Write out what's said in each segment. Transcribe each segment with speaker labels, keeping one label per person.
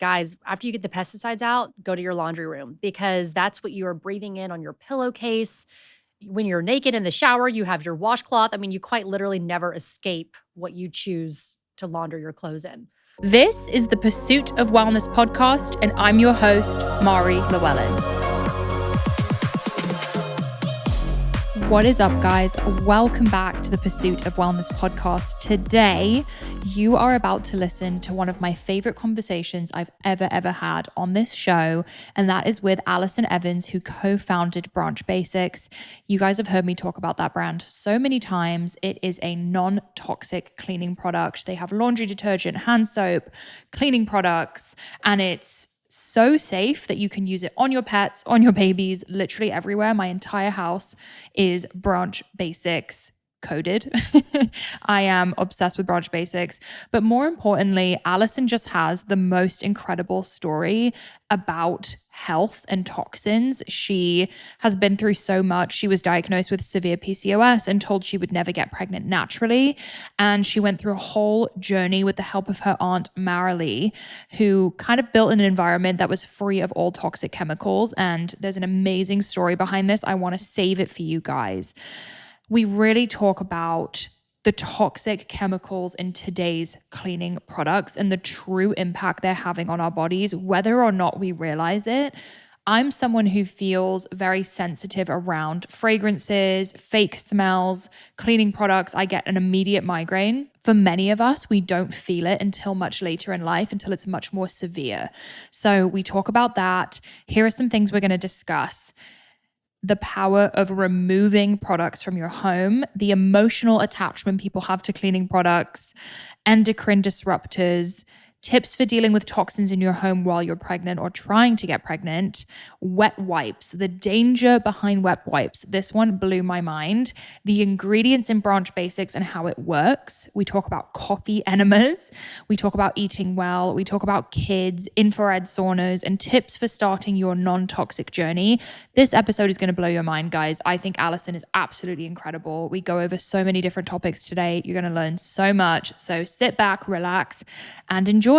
Speaker 1: guys, after you get the pesticides out, go to your laundry room because that's what you are breathing in on your pillowcase. When you're naked in the shower, you have your washcloth. I mean, you quite literally never escape what you choose to launder your clothes in.
Speaker 2: This is the Pursuit of Wellness podcast, and I'm your host, Mari Llewellyn. What is up, guys? Welcome back to the Pursuit of Wellness podcast. Today, you are about to listen to one of my favorite conversations I've ever had on this show, and that is with Allison Evans, who co-founded Branch Basics. You guys have heard me talk about that brand so many times. It is a non-toxic cleaning product. They have laundry detergent, hand soap, cleaning products, and it's so safe that you can use it on your pets, on your babies, literally everywhere. My entire house is Branch Basics coded. I am obsessed with Branch Basics. But more importantly, Allison just has the most incredible story about health and toxins. She has been through so much. She was diagnosed with severe PCOS and told she would never get pregnant naturally. And she went through a whole journey with the help of her aunt, Marilee, who kind of built an environment that was free of all toxic chemicals. And there's an amazing story behind this. I want to save it for you guys. We really talk about the toxic chemicals in today's cleaning products and the true impact they're having on our bodies, whether or not we realize it. I'm someone who feels very sensitive around fragrances, fake smells, cleaning products. I get an immediate migraine. For many of us, we don't feel it until much later in life, until it's much more severe. So we talk about that. Here are some things we're going to discuss. The power of removing products from your home, the emotional attachment people have to cleaning products, endocrine disruptors, tips for dealing with toxins in your home while you're pregnant or trying to get pregnant, wet wipes, the danger behind wet wipes. This one blew my mind. The ingredients in Branch Basics and how it works. We talk about coffee enemas. We talk about eating well. We talk about kids, infrared saunas, and tips for starting your non-toxic journey. This episode is going to blow your mind, guys. I think Allison is absolutely incredible. We go over so many different topics today. You're going to learn so much. So sit back, relax, and enjoy.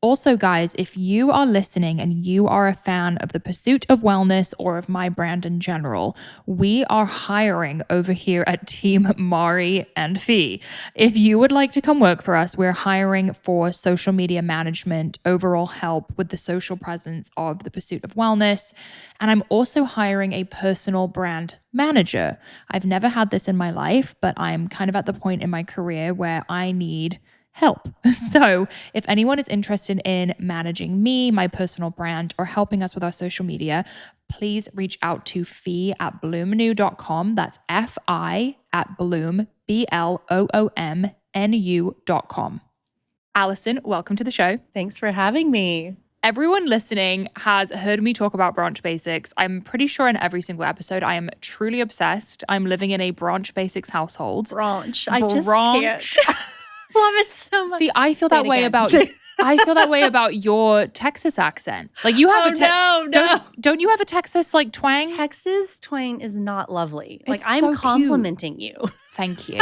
Speaker 2: Also, guys, if you are listening and you are a fan of the Pursuit of Wellness or of my brand in general, we are hiring over here at Team Mari and Fee. If you would like to come work for us, we're hiring for social media management, overall help with the social presence of the Pursuit of Wellness. And I'm also hiring a personal brand manager. I've never had this in my life, but I'm kind of at the point in my career where I need help. So if anyone is interested in managing me, my personal brand, or helping us with our social media, please reach out to fee@bloomnu.com. That's FI at Bloom, BLOOMNU.com. Allison, welcome to the show.
Speaker 1: Thanks for having me.
Speaker 2: Everyone listening has heard me talk about Branch Basics. I'm pretty sure in every single episode, I am truly obsessed. I'm living in a Branch Basics household.
Speaker 1: Branch. I just can't. Love it so much.
Speaker 2: See, I feel that way about your Texas accent. Like you have don't you have a Texas like twang?
Speaker 1: Texas twang is not lovely.
Speaker 2: It's
Speaker 1: I'm
Speaker 2: so
Speaker 1: complimenting you.
Speaker 2: Thank you.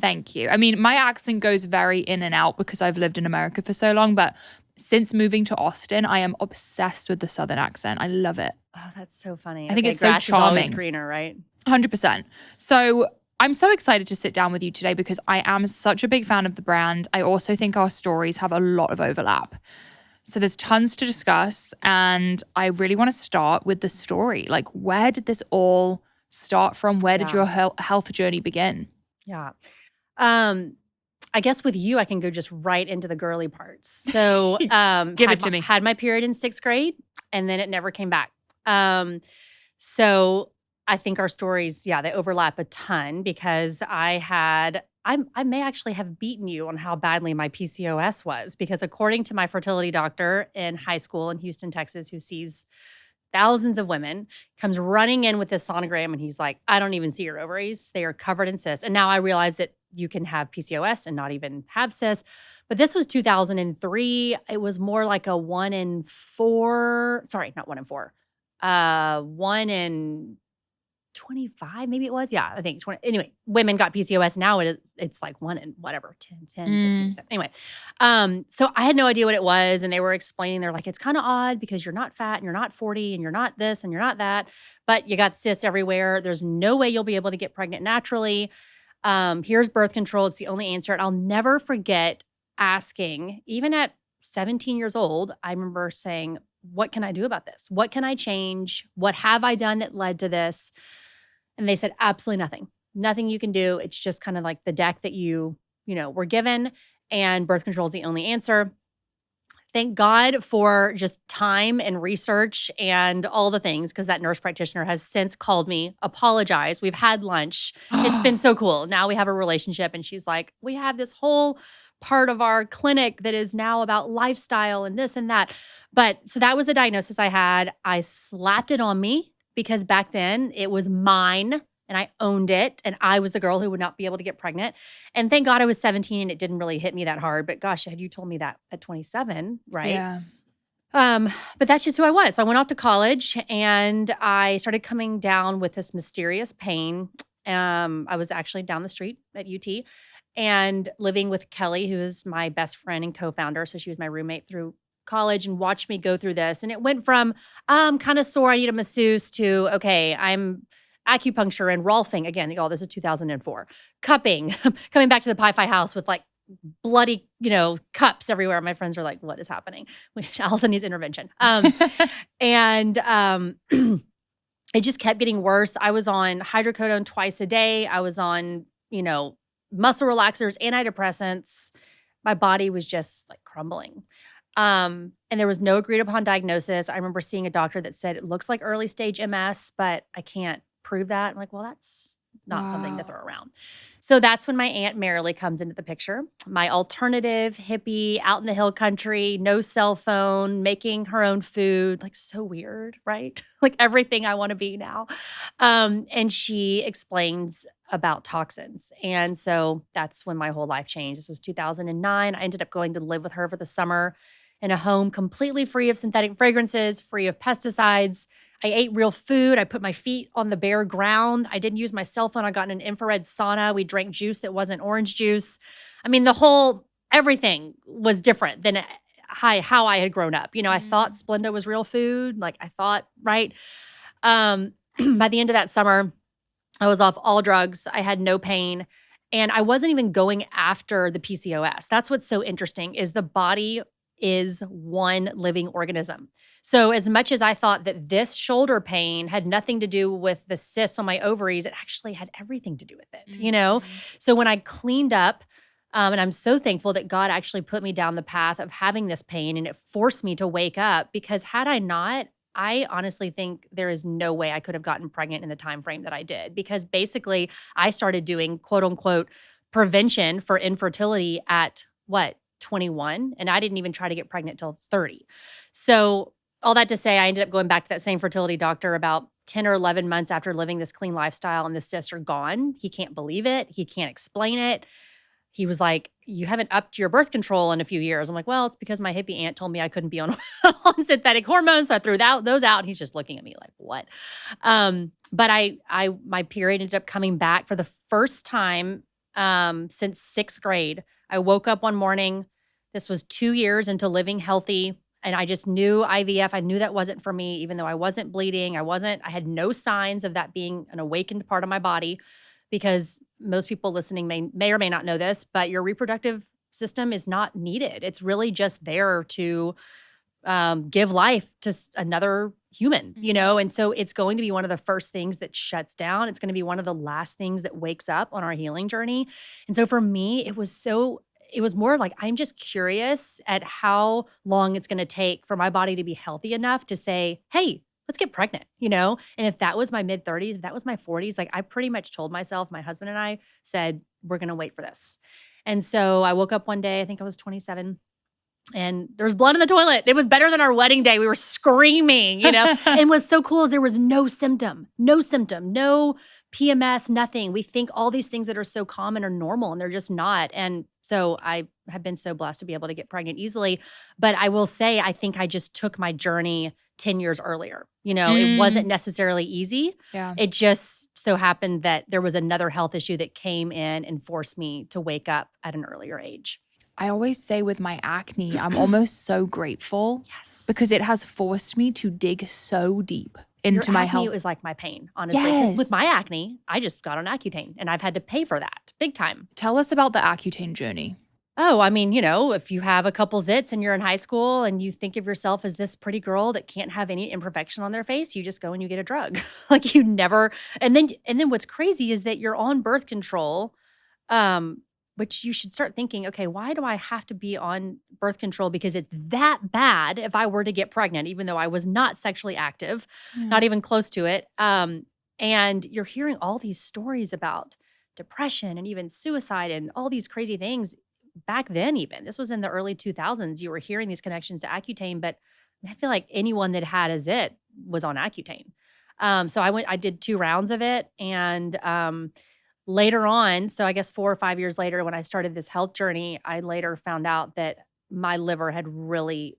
Speaker 2: Thank you. I mean, my accent goes very in and out because I've lived in America for so long, but since moving to Austin, I am obsessed with the Southern accent. I love it.
Speaker 1: Oh, that's so funny.
Speaker 2: I think it's so charming.
Speaker 1: Grass is always greener, right?
Speaker 2: 100%. So I'm so excited to sit down with you today because I am such a big fan of the brand. I also think our stories have a lot of overlap. So there's tons to discuss, and I really want to start with the story. Like, where did this all start from? Where did your health journey begin?
Speaker 1: Yeah. I guess with you, I can go just right into the girly parts. So
Speaker 2: Give it to me.
Speaker 1: Had my period in 6th grade, and then it never came back. So I think our stories, they overlap a ton because I may actually have beaten you on how badly my PCOS was, because according to my fertility doctor in high school in Houston, Texas, who sees thousands of women, comes running in with this sonogram and he's like, I don't even see your ovaries. They are covered in cysts. And now I realize that you can have PCOS and not even have cysts. But this was 2003. It was more like a 1 in 4. Sorry, not 1 in 4. 1 in 25, maybe it was. Yeah, I think 20. Anyway, women got PCOS. Now it's like 1 in whatever, 10, 15, 7. Anyway, so I had no idea what it was. And they were explaining, they're like, it's kind of odd because you're not fat and you're not 40 and you're not this and you're not that, but you got cysts everywhere. There's no way you'll be able to get pregnant naturally. Here's birth control. It's the only answer. And I'll never forget asking, even at 17 years old, I remember saying, what can I do about this? What can I change? What have I done that led to this? And they said, absolutely nothing. Nothing you can do. It's just kind of like the deck that you were given, and birth control is the only answer. Thank God for just time and research and all the things, because that nurse practitioner has since called me, apologized. We've had lunch. It's been so cool. Now we have a relationship, and she's like, we have this whole part of our clinic that is now about lifestyle and this and that. But so that was the diagnosis I had. I slapped it on me because back then it was mine and I owned it. And I was the girl who would not be able to get pregnant. And thank God I was 17 and it didn't really hit me that hard. But gosh, had you told me that at 27, right?
Speaker 2: Yeah.
Speaker 1: But that's just who I was. So I went off to college and I started coming down with this mysterious pain. I was actually down the street at UT and living with Kelly, who is my best friend and co-founder. So she was my roommate through college and watched me go through this. And it went from, kind of sore, I need a masseuse, to, okay, I'm acupuncture and Rolfing. Again, y'all, this is 2004. Cupping, coming back to the Pi-Fi house with like bloody, cups everywhere. My friends are like, what is happening? Allison needs intervention. And it just kept getting worse. I was on hydrocodone twice a day. I was on, muscle relaxers, antidepressants. My body was just like crumbling. And there was no agreed upon diagnosis. I remember seeing a doctor that said, it looks like early stage MS, but I can't prove that. I'm like, well, that's not something to throw around. So that's when my Aunt Marilee comes into the picture. My alternative hippie, out in the hill country, no cell phone, making her own food, like so weird, right? Like everything I want to be now. And she explains about toxins. And so that's when my whole life changed. This was 2009. I ended up going to live with her for the summer in a home completely free of synthetic fragrances, free of pesticides. I ate real food. I put my feet on the bare ground. I didn't use my cell phone. I got in an infrared sauna. We drank juice that wasn't orange juice. I mean, everything was different than how I had grown up. I thought Splenda was real food. Like I thought, right? By the end of that summer, I was off all drugs. I had no pain. And I wasn't even going after the PCOS. That's what's so interesting, is the body is one living organism. So as much as I thought that this shoulder pain had nothing to do with the cysts on my ovaries, it actually had everything to do with it, So when I cleaned up, and I'm so thankful that God actually put me down the path of having this pain, and it forced me to wake up, because had I not, I honestly think there is no way I could have gotten pregnant in the time frame that I did, because basically I started doing quote unquote prevention for infertility at 21, and I didn't even try to get pregnant till 30. So all that to say, I ended up going back to that same fertility doctor about 10 or 11 months after living this clean lifestyle, and the cysts are gone. He can't believe it. He can't explain it. He was like, you haven't upped your birth control in a few years. I'm like, well, it's because my hippie aunt told me I couldn't be on, on synthetic hormones. So I threw those out. And he's just looking at me like, what? But my period ended up coming back for the first time since 6th grade. I woke up one morning. This was 2 years into living healthy. And I just knew IVF. I knew that wasn't for me, even though I wasn't bleeding. I had no signs of that being an awakened part of my body, because most people listening may or may not know this, but your reproductive system is not needed. It's really just there to give life to another human, And so it's going to be one of the first things that shuts down. It's going to be one of the last things that wakes up on our healing journey. And so for me, it was more like, I'm just curious at how long it's going to take for my body to be healthy enough to say, hey, let's get pregnant, And if that was my mid-30s, if that was my 40s, like I pretty much told myself, my husband and I said, we're going to wait for this. And so I woke up one day, I think I was 27, and there was blood in the toilet. It was better than our wedding day. We were screaming, And what's so cool is there was no symptom, no PMS, nothing. We think all these things that are so common are normal, and they're just not. And so I have been so blessed to be able to get pregnant easily. But I will say, I think I just took my journey 10 years earlier. It wasn't necessarily easy.
Speaker 2: Yeah.
Speaker 1: It just so happened that there was another health issue that came in and forced me to wake up at an earlier age.
Speaker 2: I always say with my acne, I'm almost so grateful
Speaker 1: Yes.
Speaker 2: because it has forced me to dig so deep
Speaker 1: Your
Speaker 2: into my
Speaker 1: acne
Speaker 2: health.
Speaker 1: was like my pain, honestly. 'Cause
Speaker 2: Yes.
Speaker 1: with my acne, I just got on Accutane and I've had to pay for that big time.
Speaker 2: Tell us about the Accutane journey.
Speaker 1: Oh, I mean, if you have a couple zits and you're in high school and you think of yourself as this pretty girl that can't have any imperfection on their face, you just go and you get a drug. Like you never, and then what's crazy is that you're on birth control, which you should start thinking, okay, why do I have to be on birth control? Because it's that bad if I were to get pregnant, even though I was not sexually active, not even close to it. And you're hearing all these stories about depression and even suicide and all these crazy things. Back then, even this was in the early 2000s, you were hearing these connections to Accutane, but I feel like anyone that had a zit was on Accutane. So I did 2 rounds of it. And later on, so I guess 4 or 5 years later, when I started this health journey, I later found out that my liver had really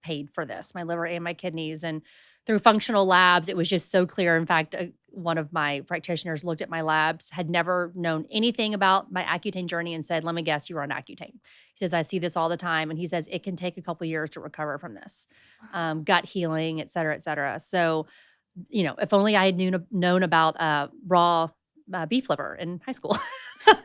Speaker 1: paid for this, my liver and my kidneys. And through functional labs, it was just so clear. In fact, one of my practitioners looked at my labs, had never known anything about my Accutane journey and said, let me guess, you were on Accutane. He says, I see this all the time. And he says, it can take a couple years to recover from this, gut healing, et cetera, et cetera. So, if only I had known about raw beef liver in high school.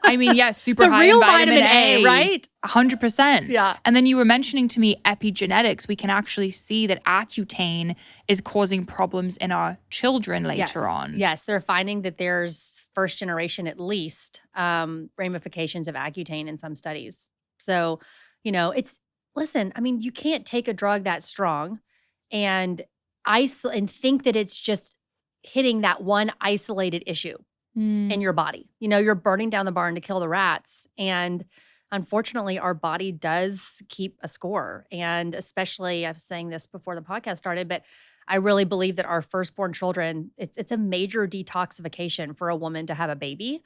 Speaker 2: I mean, yeah, super
Speaker 1: The
Speaker 2: high
Speaker 1: real
Speaker 2: in vitamin A,
Speaker 1: right?
Speaker 2: 100%.
Speaker 1: Yeah.
Speaker 2: And then you were mentioning to me epigenetics. We can actually see that Accutane is causing problems in our children later on.
Speaker 1: Yes, they're finding that there's first generation at least ramifications of Accutane in some studies. So, listen, I mean, you can't take a drug that strong and think that it's just hitting that one isolated issue in your body. You're burning down the barn to kill the rats. And unfortunately, our body does keep a score. And especially, I was saying this before the podcast started, but I really believe that our firstborn children, it's a major detoxification for a woman to have a baby.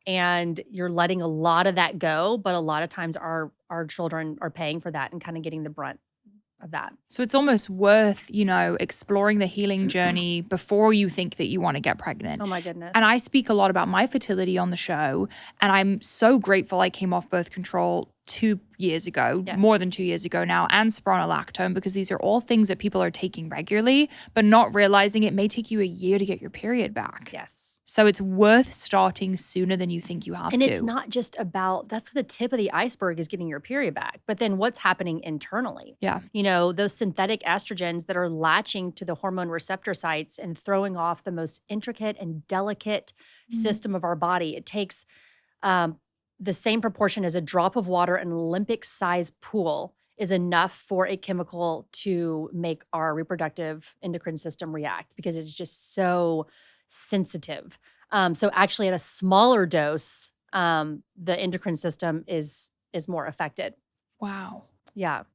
Speaker 1: And you're letting a lot of that go. But a lot of times our children are paying for that and kind of getting the brunt of that.
Speaker 2: So it's almost worth, exploring the healing journey before you think that you want to get pregnant.
Speaker 1: Oh my goodness.
Speaker 2: And I speak a lot about my fertility on the show, and I'm so grateful I came off birth control 2 years ago, more than 2 years ago now, and spironolactone, because these are all things that people are taking regularly, but not realizing it may take you a year to get your period back.
Speaker 1: Yes.
Speaker 2: So it's worth starting sooner than you think you have
Speaker 1: and
Speaker 2: to.
Speaker 1: And it's not just about, that's the tip of the iceberg is getting your period back, but then what's happening internally?
Speaker 2: Yeah.
Speaker 1: Those synthetic estrogens that are latching to the hormone receptor sites and throwing off the most intricate and delicate system of our body. It takes the same proportion as a drop of water in an Olympic-sized pool is enough for a chemical to make our reproductive endocrine system react because it's just so sensitive. So actually at a smaller dose, the endocrine system is more affected.
Speaker 2: Wow.
Speaker 1: Yeah.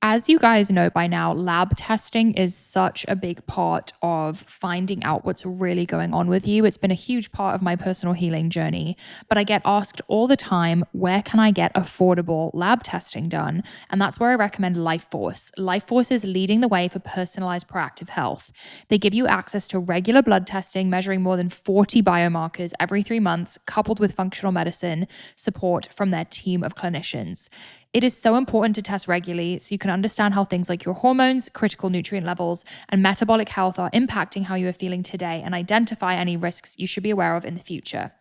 Speaker 2: As you guys know by now, lab testing is such a big part of finding out what's really going on with you. It's been a huge part of my personal healing journey, but I get asked all the time, where can I get affordable lab testing done? And that's where I recommend LifeForce. LifeForce is leading the way for personalized proactive health. They give you access to regular blood testing, measuring more than 40 biomarkers every 3 months, coupled with functional medicine support from their team of clinicians. It is so important to test regularly so you can understand how things like your hormones, critical nutrient levels, and metabolic health are impacting how you are feeling today and identify any risks you should be aware of in the future.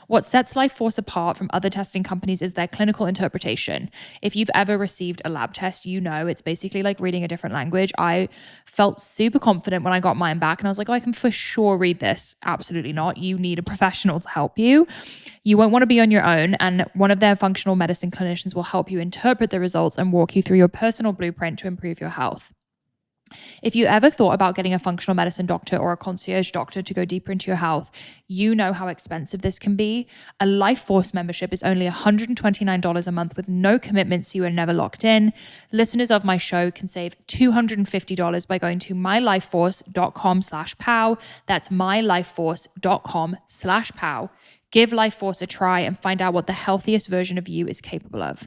Speaker 2: What sets LifeForce apart from other testing companies is their clinical interpretation. If you've ever received a lab test, you know it's basically like reading a different language. I felt super confident when I got mine back and I was like, oh, I can for sure read this. Absolutely not. You need a professional to help you. You won't want to be on your own, and one of their functional medicine clinicians will help you interpret the results and walk you through your personal blueprint to improve your health. If you ever thought about getting a functional medicine doctor or a concierge doctor to go deeper into your health, you know how expensive this can be. A LifeForce membership is only $129 a month with no commitment, so you are never locked in. Listeners of my show can save $250 by going to mylifeforce.com/pow. That's mylifeforce.com/pow. Give Life Force a try and find out what the healthiest version of you is capable of.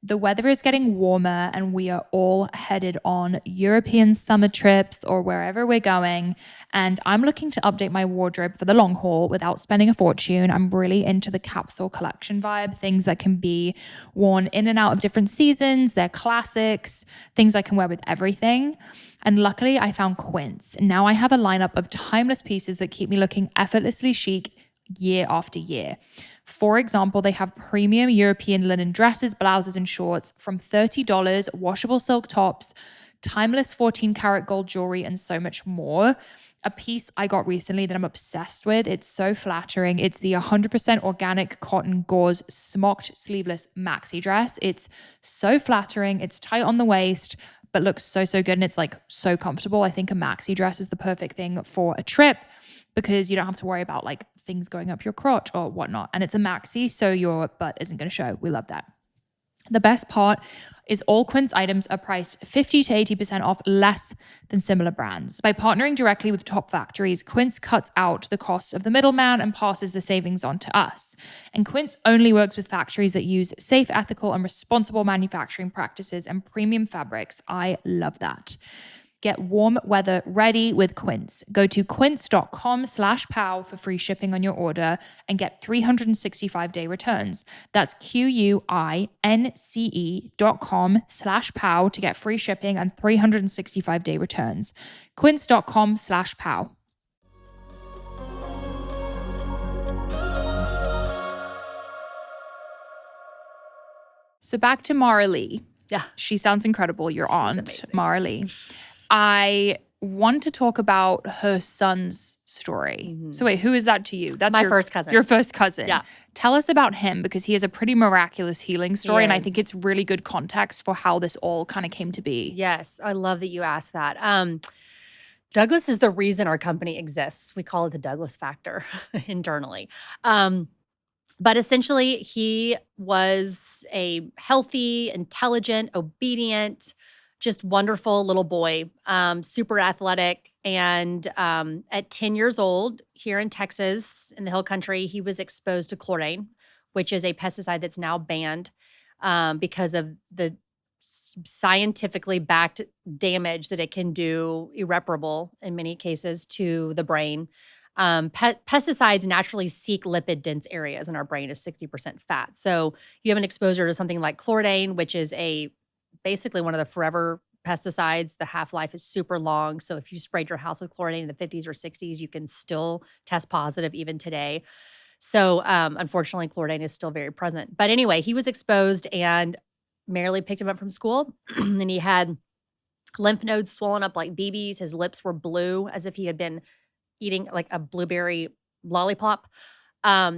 Speaker 2: The weather is getting warmer and we are all headed on European summer trips or wherever we're going. And I'm looking to update my wardrobe for the long haul without spending a fortune. I'm really into the capsule collection vibe, things that can be worn in and out of different seasons. They're classics, things I can wear with everything. And luckily I found Quince. Now I have a lineup of timeless pieces that keep me looking effortlessly chic year after year. For example, they have premium European linen dresses, blouses, and shorts from $30, washable silk tops, timeless 14-karat gold jewelry, and so much more. A piece I got recently that I'm obsessed with. It's so flattering. It's the 100% organic cotton gauze smocked sleeveless maxi dress. It's so flattering. It's tight on the waist, but looks so good. And it's like so comfortable. I think a maxi dress is the perfect thing for a trip because you don't have to worry about like things going up your crotch or whatnot. And it's a maxi, so your butt isn't going to show. We love that. The best part is all Quince items are priced 50 to 80% off less than similar brands. By partnering directly with top factories, Quince cuts out the cost of the middleman and passes the savings on to us. And Quince only works with factories that use safe, ethical, and responsible manufacturing practices and premium fabrics. I love that. Get warm weather ready with Quince. Go to quince.com/pow for free shipping on your order and get 365-day returns. That's QUINCE.com/pow to get free shipping and 365-day returns. Quince.com/pow. So back to Mara Lee.
Speaker 1: Yeah.
Speaker 2: She sounds incredible. Your aunt, Mara Lee. I want to talk about her son's story. Mm-hmm. So wait, who is that to you? That's
Speaker 1: my first cousin.
Speaker 2: Your first cousin.
Speaker 1: Yeah.
Speaker 2: Tell us about him because he has a pretty miraculous healing story. And I think it's really good context for how this all kind of came to be.
Speaker 1: Yes. I love that you asked that. Douglas is the reason our company exists. We call it the Douglas factor internally. But essentially, he was a healthy, intelligent, obedient, just wonderful little boy, super athletic. And at 10 years old, here in Texas, in the Hill Country, he was exposed to chlorine, which is a pesticide that's now banned because of the scientifically backed damage that it can do, irreparable in many cases, to the brain. Pesticides naturally seek lipid-dense areas, and our brain is 60% fat. So you have an exposure to something like chlordane, which is basically one of the forever pesticides. The half-life is super long. So if you sprayed your house with chlordane in the 50s or 60s, you can still test positive even today. So unfortunately, chlordane is still very present. But anyway, he was exposed, and Marilee picked him up from school, and he had lymph nodes swollen up like BBs. His lips were blue as if he had been eating like a blueberry lollipop.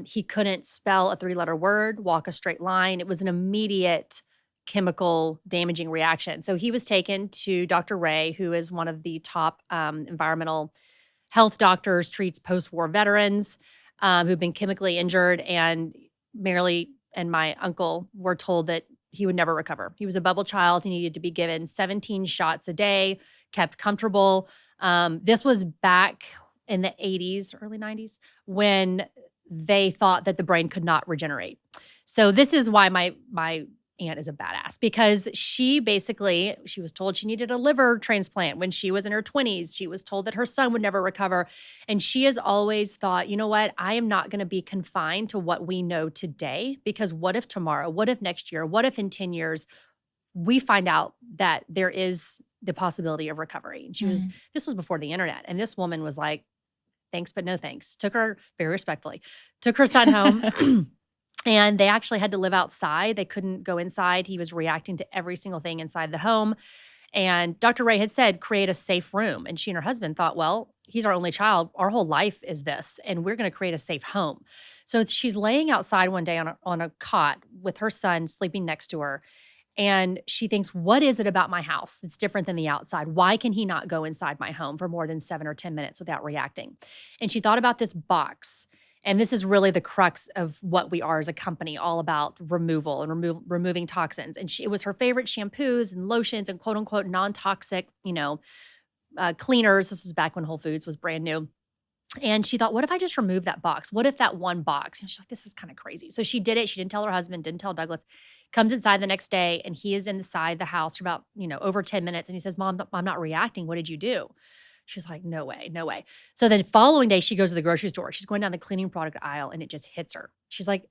Speaker 1: He couldn't spell a 3-letter word, walk a straight line. It was an immediate chemical damaging reaction. So he was taken to Dr. Ray, who is one of the top environmental health doctors, treats post-war veterans who've been chemically injured. And Marilee and my uncle were told that he would never recover. He was a bubble child. He needed to be given 17 shots a day, kept comfortable. This was back in the 80s, early 90s, when they thought that the brain could not regenerate. So this is why my aunt is a badass, because she was told she needed a liver transplant when she was in her 20s. She was told that her son would never recover. And she has always thought, you know what, I am not going to be confined to what we know today, because what if tomorrow, what if next year, what if in 10 years, we find out that there is the possibility of recovery. And this was before the internet. And this woman was like, thanks, but no thanks. Took her, very respectfully, took her son home. And they actually had to live outside. They couldn't go inside. He was reacting to every single thing inside the home. And Dr. Ray had said, create a safe room. And she and her husband thought, well, he's our only child. Our whole life is this, and we're going to create a safe home. So she's laying outside one day on a cot with her son sleeping next to her. And she thinks, what is it about my house that's different than the outside? Why can he not go inside my home for more than 7 or 10 minutes without reacting? And she thought about this box. And this is really the crux of what we are as a company, all about removal and removing toxins. And it was her favorite shampoos and lotions and quote unquote non-toxic, cleaners. This was back when Whole Foods was brand new. And she thought, what if I just remove that box? What if that one box? And she's like, this is kind of crazy. So she did it. She didn't tell her husband, didn't tell Douglas. Comes inside the next day and he is inside the house for about, over 10 minutes. And he says, Mom, I'm not reacting. What did you do? She's like, no way, no way. So the following day, she goes to the grocery store. She's going down the cleaning product aisle and it just hits her. She's like,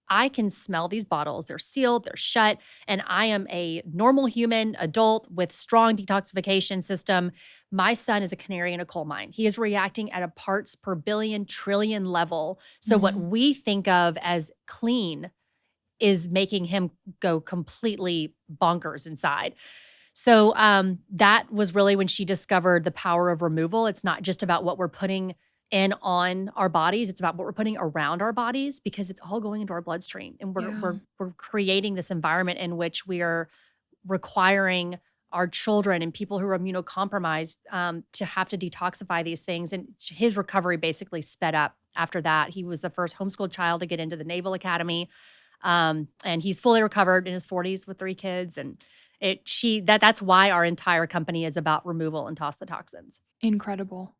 Speaker 1: I can smell these bottles. They're sealed, they're shut. And I am a normal human adult with strong detoxification system. My son is a canary in a coal mine. He is reacting at a parts per billion trillion level. So what we think of as clean is making him go completely bonkers inside. So that was really when she discovered the power of removal. It's not just about what we're putting in on our bodies. It's about what we're putting around our bodies because it's all going into our bloodstream. And we're creating this environment in which we are requiring our children and people who are immunocompromised to have to detoxify these things. And his recovery basically sped up after that. He was the first homeschooled child to get into the Naval Academy. And he's fully recovered in his 40s with 3 kids. And that's why our entire company is about removal and toss the toxins.
Speaker 2: Incredible.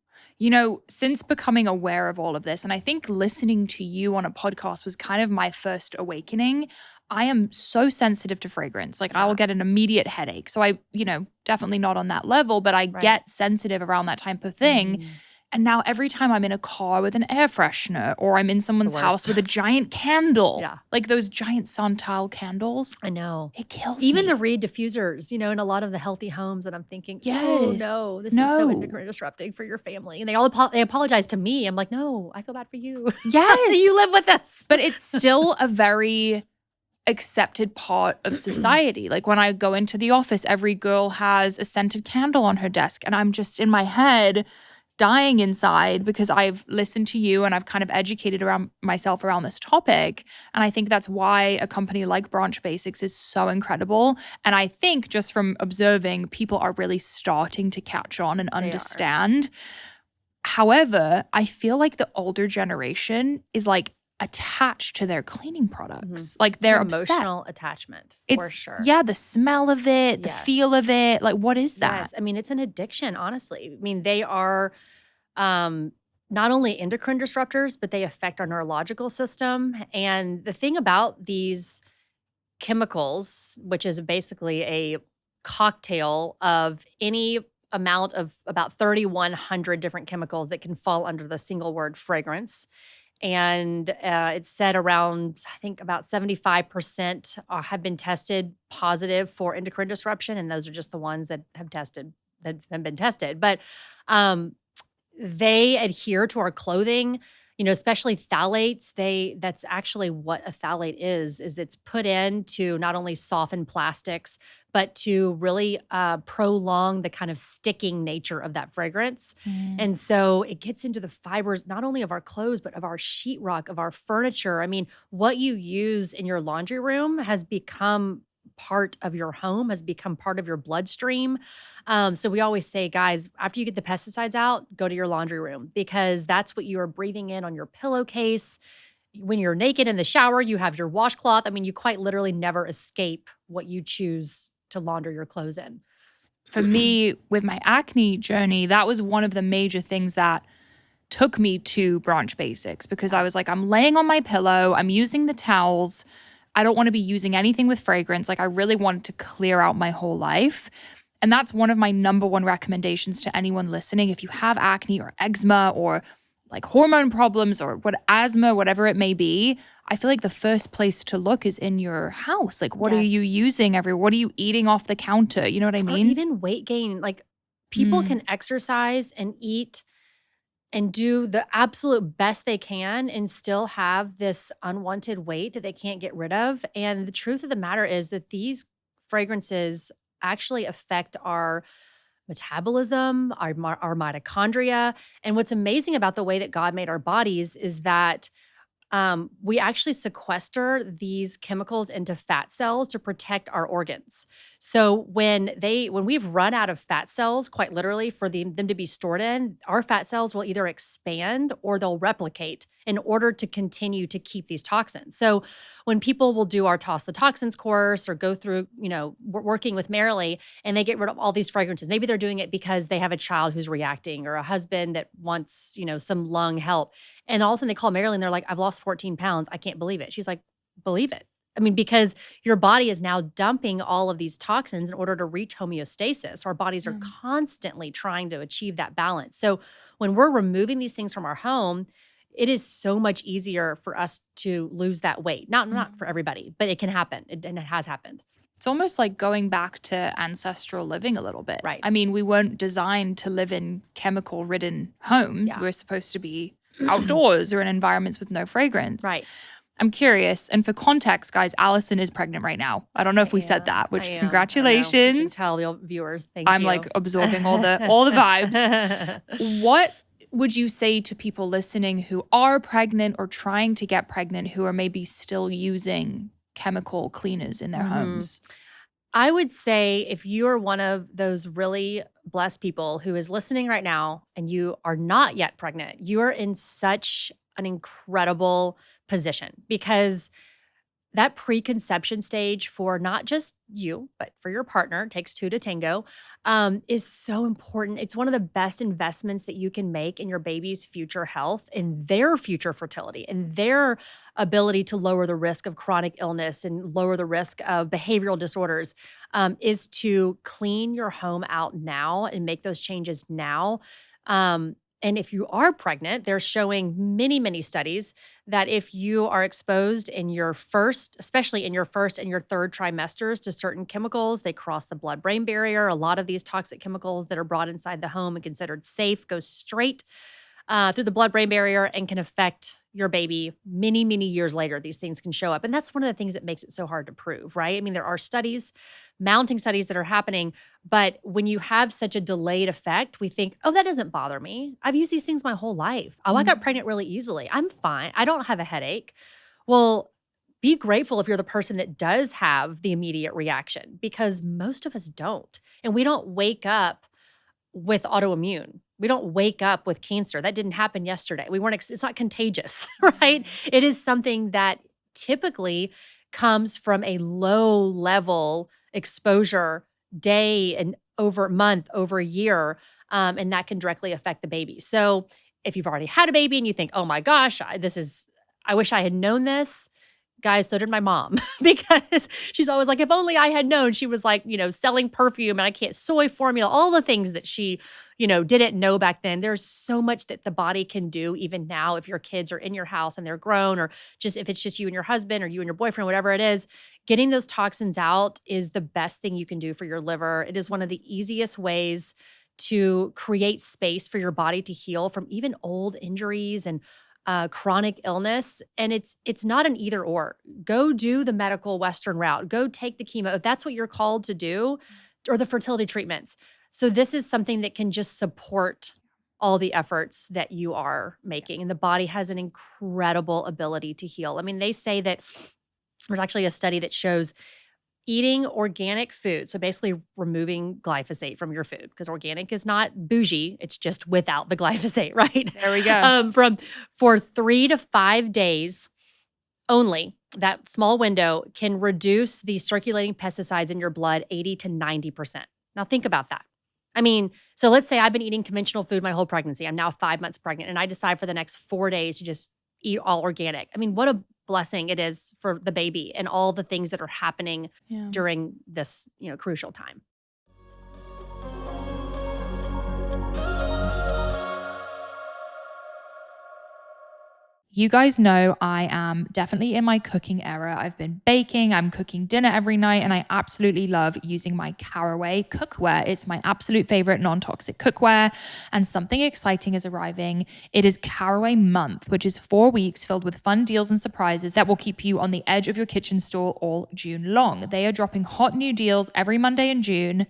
Speaker 2: Since becoming aware of all of this, and I think listening to you on a podcast was kind of my first awakening, I am so sensitive to fragrance. Like I will get an immediate headache. So I, definitely not on that level, but I get sensitive around that type of thing. And now every time I'm in a car with an air freshener or I'm in someone's house with a giant candle, like those giant Santal candles.
Speaker 1: I know.
Speaker 2: It kills
Speaker 1: Even
Speaker 2: me.
Speaker 1: the Reed diffusers, in a lot of the healthy homes. And I'm thinking, oh no, this is so endocrine disrupting for your family. And they apologize to me. I'm like, no, I feel bad for you.
Speaker 2: Yes.
Speaker 1: You live with us.
Speaker 2: But it's still a very accepted part of society. Like when I go into the office, every girl has a scented candle on her desk. And I'm just in my head dying inside because I've listened to you and I've kind of educated myself around this topic. And I think that's why a company like Branch Basics is so incredible. And I think just from observing, people are really starting to catch on and understand. However, I feel like the older generation is like attached to their cleaning products. Like they're
Speaker 1: emotional attachment for sure.
Speaker 2: Yeah, the smell of it, the feel of it. Like what is that?
Speaker 1: Yes. I mean, it's an addiction, honestly. I mean, they are not only endocrine disruptors, but they affect our neurological system. And the thing about these chemicals, which is basically a cocktail of any amount of about 3,100 different chemicals that can fall under the single word fragrance. And it's said around, I think about 75% have been tested positive for endocrine disruption. And those are just the ones that have been tested. But they adhere to our clothing, especially phthalates. That's actually what a phthalate is it's put in to not only soften plastics, but to really prolong the kind of sticking nature of that fragrance. And so it gets into the fibers, not only of our clothes, but of our sheetrock, of our furniture. I mean, what you use in your laundry room has become part of your home, has become part of your bloodstream. So we always say, guys, after you get the pesticides out, go to your laundry room because that's what you are breathing in on your pillowcase. When you're naked in the shower, you have your washcloth. I mean, you quite literally never escape what you choose to launder your clothes in.
Speaker 2: For me, with my acne journey, that was one of the major things that took me to Branch Basics because I was like, I'm laying on my pillow, I'm using the towels. I don't want to be using anything with fragrance. Like I really wanted to clear out my whole life. And that's one of my number one recommendations to anyone listening. If you have acne or eczema or like hormone problems or asthma, whatever it may be, I feel like the first place to look is in your house. Like, what are you using what are you eating off the counter? You know what I mean?
Speaker 1: Or even weight gain. Like people can exercise and eat and do the absolute best they can and still have this unwanted weight that they can't get rid of. And the truth of the matter is that these fragrances actually affect our metabolism, our mitochondria. And what's amazing about the way that God made our bodies is that we actually sequester these chemicals into fat cells to protect our organs. So when we've run out of fat cells, quite literally, for them to be stored in, our fat cells will either expand or they'll replicate in order to continue to keep these toxins. So when people will do our Toss the Toxins course or go through, working with Marilee, and they get rid of all these fragrances, maybe they're doing it because they have a child who's reacting or a husband that wants, some lung help. And all of a sudden they call Marilee and they're like, I've lost 14 pounds. I can't believe it. She's like, believe it. I mean, because your body is now dumping all of these toxins in order to reach homeostasis. Our bodies are constantly trying to achieve that balance. So when we're removing these things from our home, it is so much easier for us to lose that weight. Not for everybody, but it can happen. And it has happened.
Speaker 2: It's almost like going back to ancestral living a little bit.
Speaker 1: Right.
Speaker 2: I mean, we weren't designed to live in chemical-ridden homes.
Speaker 1: Yeah.
Speaker 2: We're supposed to be outdoors or in environments with no fragrance.
Speaker 1: Right.
Speaker 2: I'm curious. And for context, guys, Allison is pregnant right now. I don't know if we said that, which congratulations.
Speaker 1: You can tell the viewers. Thank you.
Speaker 2: I'm like absorbing all the vibes. What would you say to people listening who are pregnant or trying to get pregnant who are maybe still using chemical cleaners in their homes?
Speaker 1: I would say if you are one of those really blessed people who is listening right now and you are not yet pregnant, you are in such an incredible position, because that preconception stage for not just you, but for your partner, takes two to tango, is so important. It's one of the best investments that you can make in your baby's future health, in their future fertility, and their ability to lower the risk of chronic illness and lower the risk of behavioral disorders, is to clean your home out now and make those changes now. And if you are pregnant, they're showing many, many studies that if you are exposed in your first, especially in your first and your third trimesters, to certain chemicals, they cross the blood-brain barrier. A lot of these toxic chemicals that are brought inside the home and considered safe go straight through the blood-brain barrier and can affect your baby many, many years later. These things can show up. And that's one of the things that makes it so hard to prove, right? I mean, there are mounting studies that are happening, but when you have such a delayed effect, we think, oh, that doesn't bother me. I've used these things my whole life. Oh, I got pregnant really easily. I'm fine. I don't have a headache. Well, be grateful if you're the person that does have the immediate reaction, because most of us don't. And we don't wake up with autoimmune. We don't wake up with cancer. That didn't happen yesterday. It's not contagious, right? It is something that typically comes from a low level exposure day and over month, over a year. And that can directly affect the baby. So if you've already had a baby and you think, oh my gosh, I wish I had known this. Guys, so did my mom, because she's always like, if only I had known. She was like, selling perfume and soy formula, all the things that she, didn't know back then. There's so much that the body can do even now if your kids are in your house and they're grown, or just if it's just you and your husband or you and your boyfriend, whatever it is. Getting those toxins out is the best thing you can do for your liver. It is one of the easiest ways to create space for your body to heal from even old injuries and chronic illness. And it's not an either or. Go do the medical Western route. Go take the chemo if that's what you're called to do, or the fertility treatments. So this is something that can just support all the efforts that you are making. And the body has an incredible ability to heal. I mean, they say that there's actually a study that shows eating organic food, so basically removing glyphosate from your food, because organic is not bougie, it's just without the glyphosate, right?
Speaker 2: There we go.
Speaker 1: For 3 to 5 days only, that small window can reduce the circulating pesticides in your blood 80 to 90%. Now think about that. I mean, so let's say I've been eating conventional food my whole pregnancy. I'm now 5 months pregnant, and I decide for the next 4 days to just eat all organic. I mean, what a blessing it is for the baby and all the things that are happening during this, crucial time.
Speaker 2: You guys know I am definitely in my cooking era. I've been baking, I'm cooking dinner every night, and I absolutely love using my Caraway cookware. It's my absolute favorite non-toxic cookware, and something exciting is arriving. It is Caraway Month, which is 4 weeks filled with fun deals and surprises that will keep you on the edge of your kitchen stool all June long. They are dropping hot new deals every Monday in June,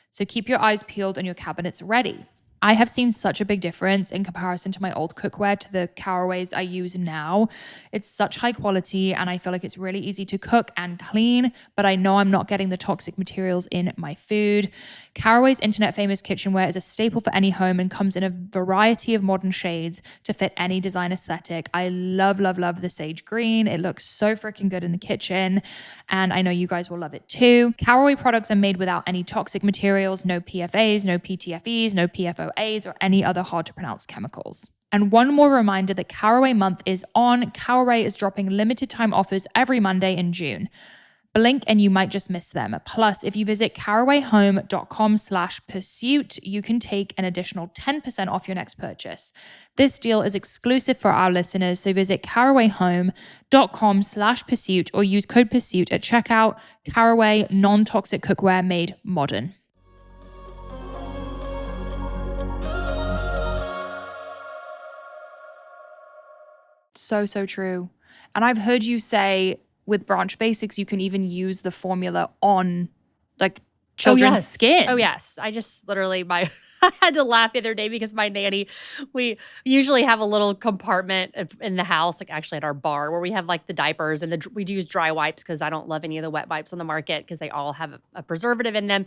Speaker 2: so keep your eyes peeled and your cabinets ready. I have seen such a big difference in comparison to my old cookware to the Caraways I use now. It's such high quality and I feel like it's really easy to cook and clean, but I know I'm not getting the toxic materials in my food. Caraway's internet famous kitchenware is a staple for any home and comes in a variety of modern shades to fit any design aesthetic. I love, love, love the sage green. It looks so freaking good in the kitchen, and I know you guys will love it too. Caraway products are made without any toxic materials, no PFAs, no PTFEs, no PFOAs, or any other hard to pronounce chemicals. And one more reminder that Caraway month is on. Caraway is dropping limited time offers every Monday in June. Blink and you might just miss them. Plus, if you visit carawayhome.com/pursuit, you can take an additional 10% off your next purchase. This deal is exclusive for our listeners, so visit carawayhome.com/pursuit or use code pursuit at checkout. Caraway, non-toxic cookware made modern. So true. And I've heard you say with Branch Basics, you can even use the formula on like children's skin.
Speaker 1: Oh, yes. I just literally, I had to laugh the other day because my nanny, we usually have a little compartment in the house, like actually at our bar, where we have like the diapers and we do use dry wipes because I don't love any of the wet wipes on the market because they all have a preservative in them.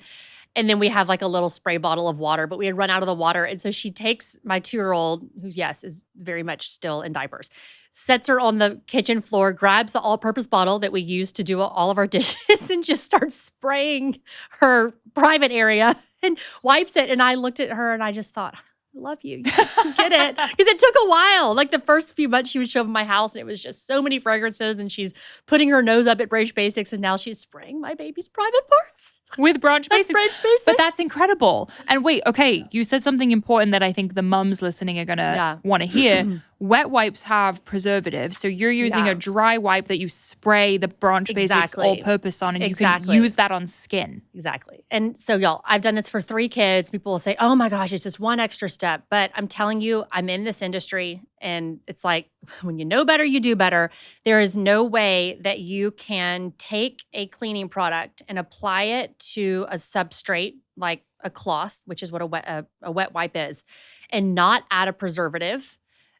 Speaker 1: And then we have like a little spray bottle of water, but we had run out of the water. And so she takes my 2-year-old, who's, yes, is very much still in diapers, sets her on the kitchen floor, grabs the all-purpose bottle that we use to do all of our dishes and just starts spraying her private area and wipes it. And I looked at her and I just thought, I love you. You get it. Because it took a while. Like the first few months she would show up in my house and it was just so many fragrances and she's putting her nose up at Branch Basics and now she's spraying my baby's private parts.
Speaker 2: With Branch Basics.
Speaker 1: Branch Basics.
Speaker 2: But that's incredible. And wait, okay, you said something important that I think the mums listening are going to want to hear. Wet wipes have preservatives. So you're using a dry wipe that you spray the Branch Basics all-purpose on and you can use that on skin.
Speaker 1: Exactly. And so y'all, I've done this for 3 kids. People will say, oh my gosh, it's just one extra step. But I'm telling you, I'm in this industry and it's like when you know better, you do better. There is no way that you can take a cleaning product and apply it to a substrate like a cloth, which is what a wet wipe is, and not add a preservative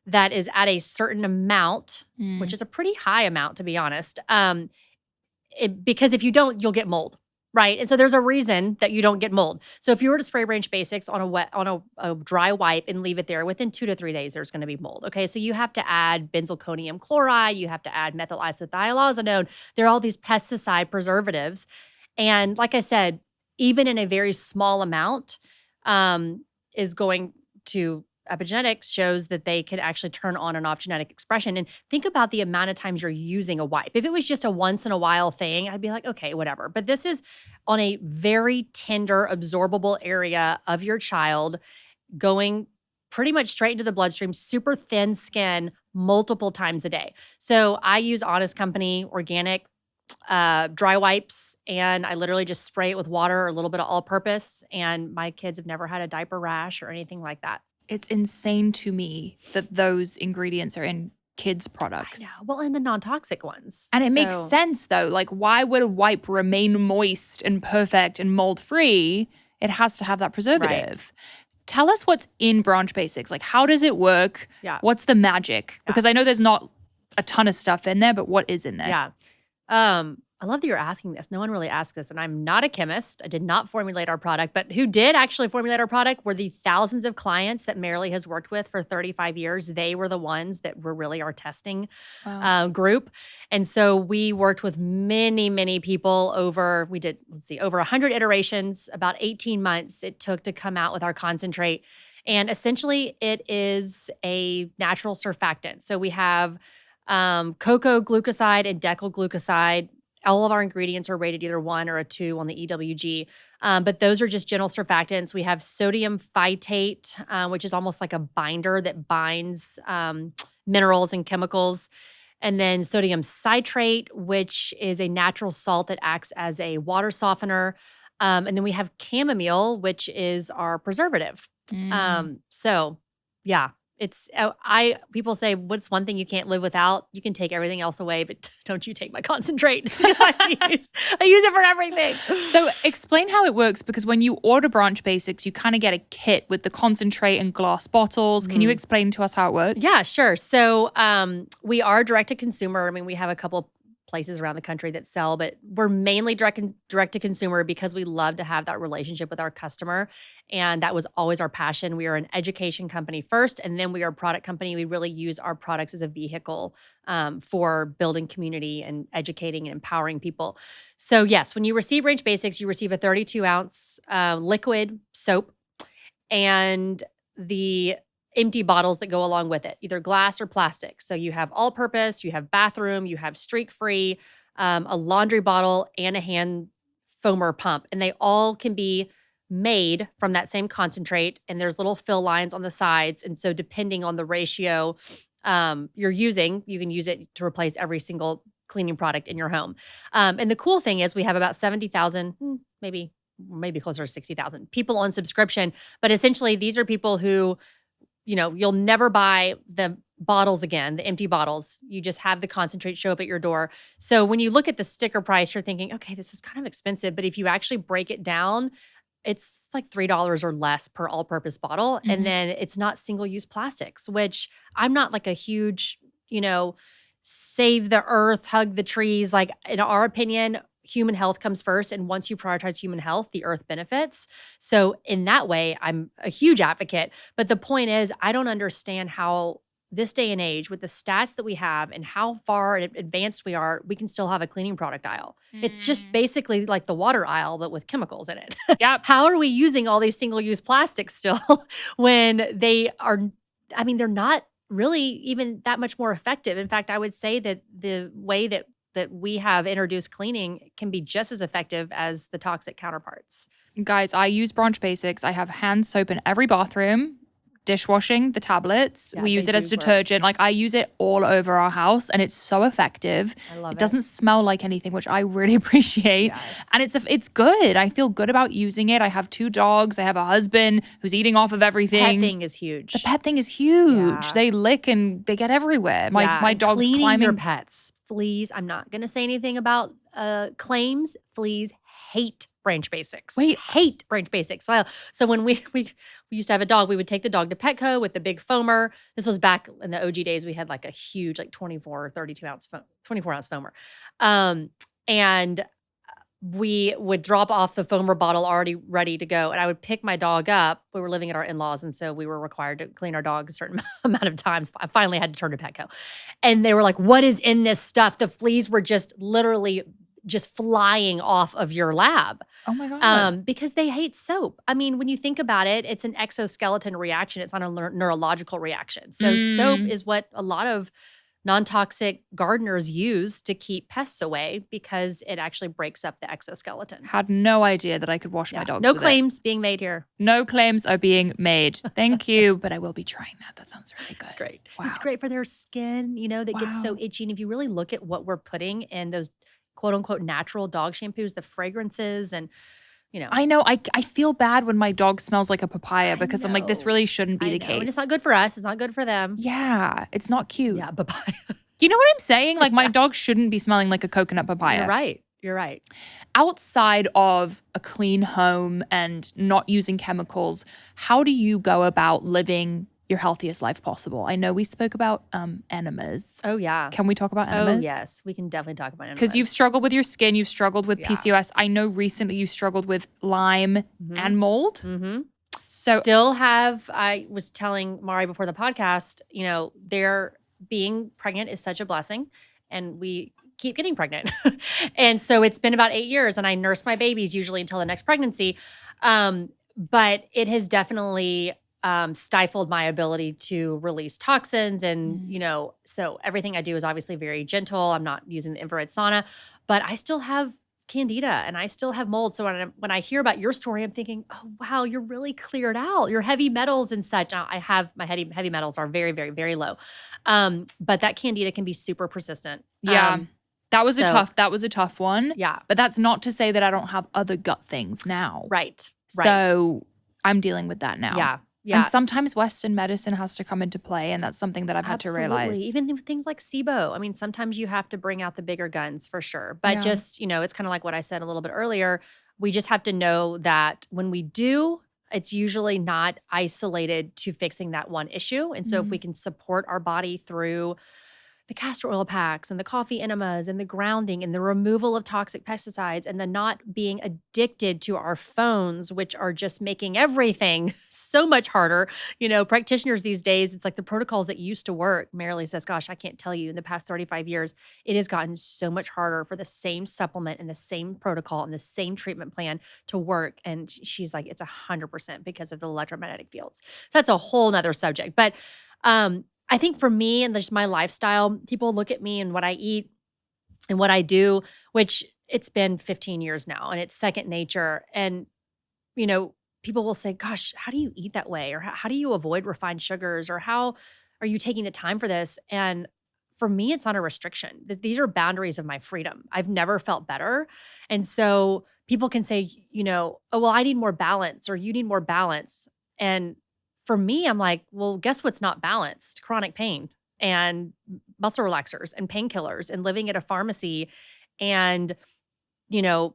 Speaker 1: that is at a certain amount, which is a pretty high amount, to be honest. Because if you don't, you'll get mold, right? And so there's a reason that you don't get mold. So if you were to spray Branch Basics on a dry wipe and leave it there, within 2 to 3 days, there's going to be mold. Okay, so you have to add benzalkonium chloride, you have to add methyl isothiazolone. There are all these pesticide preservatives, and like I said, even in a very small amount, is going to. Epigenetics shows that they can actually turn on and off genetic expression. And think about the amount of times you're using a wipe. If it was just a once in a while thing, I'd be like, okay, whatever. But this is on a very tender, absorbable area of your child, going pretty much straight into the bloodstream, super thin skin, multiple times a day. So I use Honest Company organic dry wipes, and I literally just spray it with water or a little bit of all-purpose. And my kids have never had a diaper rash or anything like that.
Speaker 2: It's insane to me that those ingredients are in kids' products.
Speaker 1: I know. Well, and the non-toxic ones.
Speaker 2: And it makes sense though. Like, why would a wipe remain moist and perfect and mold-free? It has to have that preservative. Right. Tell us what's in Branch Basics. Like, how does it work?
Speaker 1: Yeah.
Speaker 2: What's the magic? Because I know there's not a ton of stuff in there, but what is in there?
Speaker 1: Yeah. I love that you're asking this. No one really asks this, and I'm not a chemist. I did not formulate our product, but who did actually formulate our product were the thousands of clients that Marilee has worked with for 35 years. They were the ones that were really our testing group. And so we worked with many, many people over 100 iterations, about 18 months it took to come out with our concentrate. And essentially it is a natural surfactant. So we have cocoa glucoside and decyl glucoside. All of our ingredients are rated either 1 or a 2 on the EWG, but those are just gentle surfactants. We have sodium phytate, which is almost like a binder that binds minerals and chemicals. And then sodium citrate, which is a natural salt that acts as a water softener. And then we have chamomile, which is our preservative. So yeah, People say, what's one thing you can't live without? You can take everything else away, but don't you take my concentrate because I use it for everything.
Speaker 2: So explain how it works, because when you order Branch Basics, you kind of get a kit with the concentrate and glass bottles. Can you explain to us how it works?
Speaker 1: Yeah, sure. So we are direct to consumer. I mean, we have a couple places around the country that sell, but we're mainly direct to consumer because we love to have that relationship with our customer. And that was always our passion. We are an education company first, and then we are a product company. We really use our products as a vehicle for building community and educating and empowering people. So yes, when you receive Branch Basics, you receive a 32-ounce liquid soap and the empty bottles that go along with it, either glass or plastic. So you have all-purpose, you have bathroom, you have streak-free, a laundry bottle, and a hand foamer pump. And they all can be made from that same concentrate. And there's little fill lines on the sides. And so depending on the ratio you're using, you can use it to replace every single cleaning product in your home. And the cool thing is we have about 70,000, maybe closer to 60,000 people on subscription. But essentially, these are people who, you'll never buy the bottles again, the empty bottles. You just have the concentrate show up at your door. So when you look at the sticker price, you're thinking, okay, this is kind of expensive. But if you actually break it down, it's like $3 or less per all-purpose bottle. Mm-hmm. And then it's not single-use plastics, which I'm not like a huge, save the earth, hug the trees. Like, in our opinion, human health comes first. And once you prioritize human health, the earth benefits. So in that way, I'm a huge advocate. But the point is, I don't understand how this day and age, with the stats that we have and how far advanced we are, we can still have a cleaning product aisle. It's just basically like the water aisle, but with chemicals in it.
Speaker 2: Yep.
Speaker 1: How are we using all these single-use plastics still when they're not really even that much more effective? In fact, I would say that the way that we have introduced cleaning can be just as effective as the toxic counterparts.
Speaker 2: Guys, I use Branch Basics. I have hand soap in every bathroom, dishwashing, the tablets. We use it as detergent. Like, I use it all over our house, and it's so effective.
Speaker 1: I love it.
Speaker 2: It doesn't smell like anything, which I really appreciate.
Speaker 1: Yes.
Speaker 2: And it's good. I feel good about using it. I have 2 dogs. I have a husband who's eating off of everything.
Speaker 1: Pet thing is huge.
Speaker 2: The pet thing is huge.
Speaker 1: Yeah.
Speaker 2: They lick and they get everywhere. My dog's
Speaker 1: cleaning
Speaker 2: climbing
Speaker 1: your pets. Fleas. I'm not going to say anything about claims. Fleas hate Branch Basics. Hate Branch Basics. So when we used to have a dog, we would take the dog to Petco with the big foamer. This was back in the OG days. We had like a huge, like 24 ounce foamer. And we would drop off the foamer bottle already ready to go. And I would pick my dog up. We were living at our in-laws, and so we were required to clean our dog a certain amount of times. I finally had to turn to Petco. And they were like, what is in this stuff? The fleas were just literally just flying off of your lab.
Speaker 2: Oh my God.
Speaker 1: Because they hate soap. I mean, when you think about it, it's an exoskeleton reaction. It's not a neurological reaction. So soap is what a lot of non-toxic gardeners use to keep pests away because it actually breaks up the exoskeleton.
Speaker 2: Had no idea that I could wash my dogs
Speaker 1: No
Speaker 2: with
Speaker 1: claims being made here.
Speaker 2: No claims are being made. Thank you. But I will be trying that. That sounds really good.
Speaker 1: It's great.
Speaker 2: Wow.
Speaker 1: It's great for their skin, that gets so itchy. And if you really look at what we're putting in those quote unquote natural dog shampoos, the fragrances and
Speaker 2: I know. I feel bad when my dog smells like a papaya because I'm like, this really shouldn't be the case.
Speaker 1: And it's not good for us. It's not good for them.
Speaker 2: Yeah. It's not cute.
Speaker 1: Yeah, papaya.
Speaker 2: You know what I'm saying? Like, my dog shouldn't be smelling like a coconut papaya.
Speaker 1: You're right.
Speaker 2: Outside of a clean home and not using chemicals, how do you go about living your healthiest life possible? I know we spoke about enemas.
Speaker 1: Oh, yeah.
Speaker 2: Can we talk about enemas?
Speaker 1: Oh, yes. We can definitely talk about enemas.
Speaker 2: Because you've struggled with your skin. You've struggled with PCOS. I know recently you struggled with Lyme and mold.
Speaker 1: Mm-hmm.
Speaker 2: So
Speaker 1: I was telling Mari before the podcast, being pregnant is such a blessing, and we keep getting pregnant. And so it's been about 8 years, and I nurse my babies usually until the next pregnancy. But it has definitely stifled my ability to release toxins. And, so everything I do is obviously very gentle. I'm not using the infrared sauna, but I still have candida and I still have mold. So when I hear about your story, I'm thinking, oh, wow, you're really cleared out. Your heavy metals and such. Now, I have my heavy metals are very, very, very low. But that candida can be super persistent.
Speaker 2: Yeah. That was a tough one.
Speaker 1: Yeah.
Speaker 2: But that's not to say that I don't have other gut things now.
Speaker 1: Right.
Speaker 2: So I'm dealing with that now.
Speaker 1: Yeah. Yeah.
Speaker 2: And sometimes Western medicine has to come into play. And that's something that I've had to realize.
Speaker 1: Even with things like SIBO. I mean, sometimes you have to bring out the bigger guns for sure. But
Speaker 2: Yeah.
Speaker 1: just, it's kind of like what I said a little bit earlier. We just have to know that when we do, it's usually not isolated to fixing that one issue. And so if we can support our body through the castor oil packs and the coffee enemas and the grounding and the removal of toxic pesticides and the not being addicted to our phones, which are just making everything so much harder. Practitioners these days, it's like the protocols that used to work. Marilee says, gosh, I can't tell you, in the past 35 years, it has gotten so much harder for the same supplement and the same protocol and the same treatment plan to work. And she's like, it's 100% because of the electromagnetic fields. So that's a whole nother subject. But I think for me and just my lifestyle, people look at me and what I eat and what I do, which it's been 15 years now and it's second nature. And, people will say, gosh, how do you eat that way? Or how do you avoid refined sugars? Or how are you taking the time for this? And for me, it's not a restriction. These are boundaries of my freedom. I've never felt better. And so people can say, oh, well, I need more balance or you need more balance. And for me, I'm like, well, guess what's not balanced? Chronic pain and muscle relaxers and painkillers and living at a pharmacy and,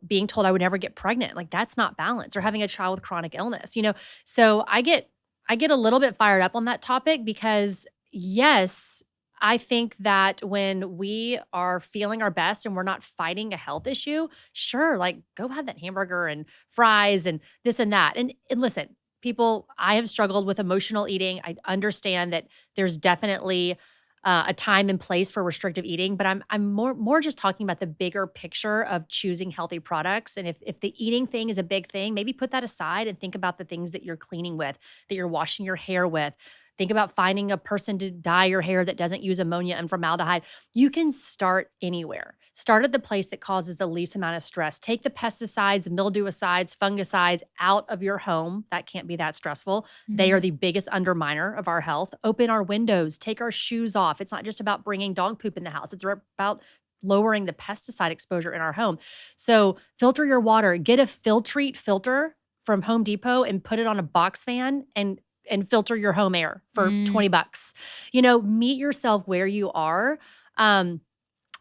Speaker 1: being told I would never get pregnant. Like that's not balanced, or having a child with chronic illness, So I get a little bit fired up on that topic because yes, I think that when we are feeling our best and we're not fighting a health issue, sure, like go have that hamburger and fries and this and that. And listen, people, I have struggled with emotional eating. I understand that there's definitely a time and place for restrictive eating, but I'm more just talking about the bigger picture of choosing healthy products. And if the eating thing is a big thing, maybe put that aside and think about the things that you're cleaning with, that you're washing your hair with. Think about finding a person to dye your hair that doesn't use ammonia and formaldehyde. You can start anywhere. Start at the place that causes the least amount of stress. Take the pesticides, mildewicides, fungicides out of your home. That can't be that stressful. They are the biggest underminer of our health. Open our windows. Take our shoes off. It's not just about bringing dog poop in the house. It's about lowering the pesticide exposure in our home. So filter your water. Get a Filtrete filter from Home Depot and put it on a box fan and filter your home air for $20. Meet yourself where you are.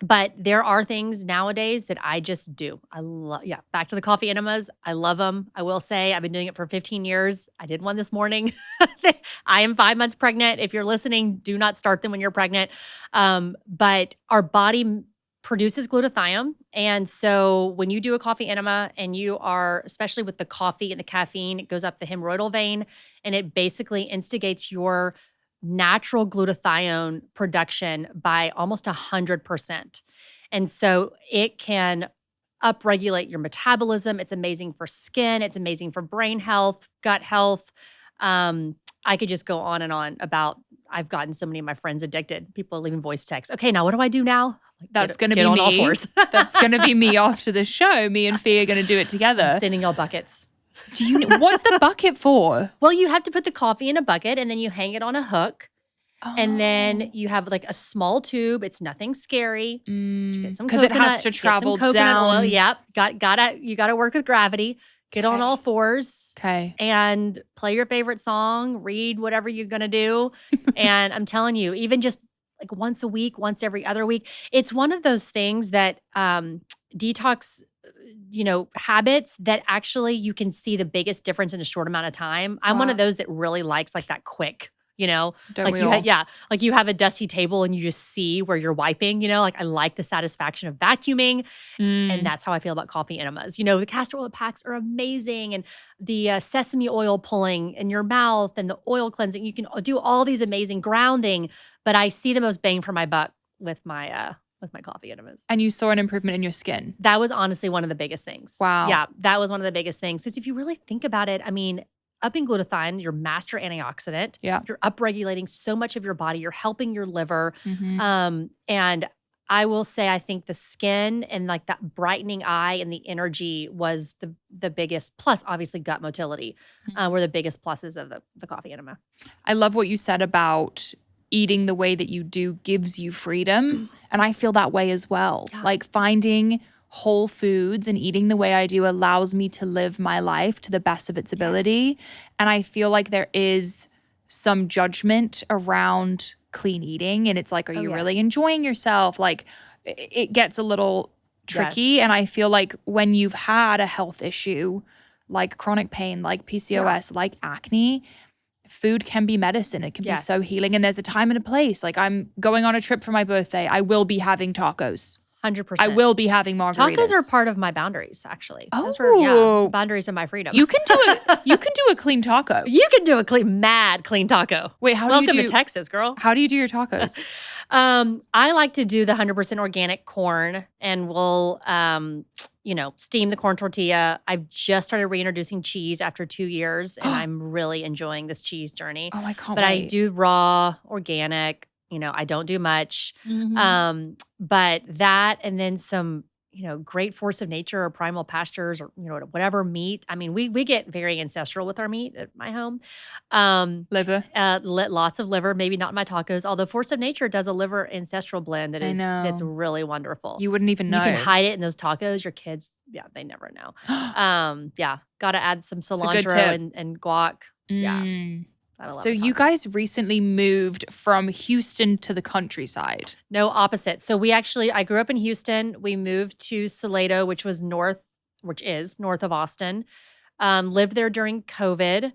Speaker 1: But there are things nowadays that I just do. I love, back to the coffee enemas. I love them. I will say I've been doing it for 15 years. I did one this morning. I am 5 months pregnant. If you're listening, do not start them when you're pregnant. But our body produces glutathione. And so when you do a coffee enema and you are, especially with the coffee and the caffeine, it goes up the hemorrhoidal vein and it basically instigates your natural glutathione production by almost 100%. And so it can upregulate your metabolism. It's amazing for skin. It's amazing for brain health, gut health. I could just go on and on about, I've gotten so many of my friends addicted. People are leaving voice texts. Okay, now what do I do now?
Speaker 2: That's going to be me. That's going to be me after the show. Me and Fee are going to do it together.
Speaker 1: I'm sending y'all buckets.
Speaker 2: What's the bucket for?
Speaker 1: Well, you have to put the coffee in a bucket and then you hang it on a hook. Oh. And then you have like a small tube. It's nothing scary.
Speaker 2: Because it has to travel down.
Speaker 1: Oil. Yep. You gotta work with gravity. Get on all fours.
Speaker 2: Okay.
Speaker 1: And play your favorite song. Read whatever you're gonna do. And I'm telling you, even just like once a week, once every other week, it's one of those things that detox habits that actually you can see the biggest difference in a short amount of time. I'm one of those that really likes like that quick,
Speaker 2: Don't
Speaker 1: like
Speaker 2: we all?
Speaker 1: like you have a dusty table and you just see where you're wiping, like I like the satisfaction of vacuuming. And that's how I feel about coffee enemas. The castor oil packs are amazing and the sesame oil pulling in your mouth and the oil cleansing. You can do all these amazing grounding, but I see the most bang for my buck with my coffee enemas.
Speaker 2: And you saw an improvement in your skin.
Speaker 1: That was honestly one of the biggest things.
Speaker 2: Wow.
Speaker 1: Yeah, that was one of the biggest things. Because if you really think about it, I mean, upping glutathione, your master antioxidant.
Speaker 2: Yeah.
Speaker 1: You're upregulating so much of your body. You're helping your liver. And I will say, I think the skin and like that brightening eye and the energy was the biggest, plus obviously gut motility were the biggest pluses of the coffee enema.
Speaker 2: I love what you said about eating the way that you do gives you freedom. And I feel that way as well. Yeah. Like finding whole foods and eating the way I do allows me to live my life to the best of its ability. And I feel like there is some judgment around clean eating. And it's like, are you really enjoying yourself? Like it gets a little tricky. And I feel like when you've had a health issue, like chronic pain, like PCOS, like acne, food can be medicine. It can be so healing. And there's a time and a place. Like I'm going on a trip for my birthday. I will be having tacos.
Speaker 1: 100%.
Speaker 2: I will be having margaritas.
Speaker 1: Tacos are part of my boundaries, actually. Those
Speaker 2: Oh.
Speaker 1: are, boundaries of my freedom.
Speaker 2: You can do a clean taco.
Speaker 1: You can do a mad clean taco.
Speaker 2: Wait,
Speaker 1: Welcome to Texas, girl.
Speaker 2: How do you do your tacos?
Speaker 1: I like to do the 100% organic corn, and we'll, steam the corn tortilla. I've just started reintroducing cheese after 2 years, and I'm really enjoying this cheese journey.
Speaker 2: Oh, I can't
Speaker 1: But
Speaker 2: wait.
Speaker 1: I do raw, organic. I don't do much.
Speaker 2: Mm-hmm.
Speaker 1: But that, and then some, great force of nature or primal pastures or, whatever meat. I mean, we get very ancestral with our meat at my home.
Speaker 2: Liver.
Speaker 1: Lots of liver, maybe not in my tacos, although Force of Nature does a liver ancestral blend that's really wonderful.
Speaker 2: You wouldn't even know.
Speaker 1: You can hide it in those tacos. Your kids, they never know. Got to add some cilantro and guac. Yeah.
Speaker 2: So you guys recently moved from Houston to the countryside.
Speaker 1: No, opposite. So I grew up in Houston. We moved to Salado, which is north of Austin. Lived there during COVID,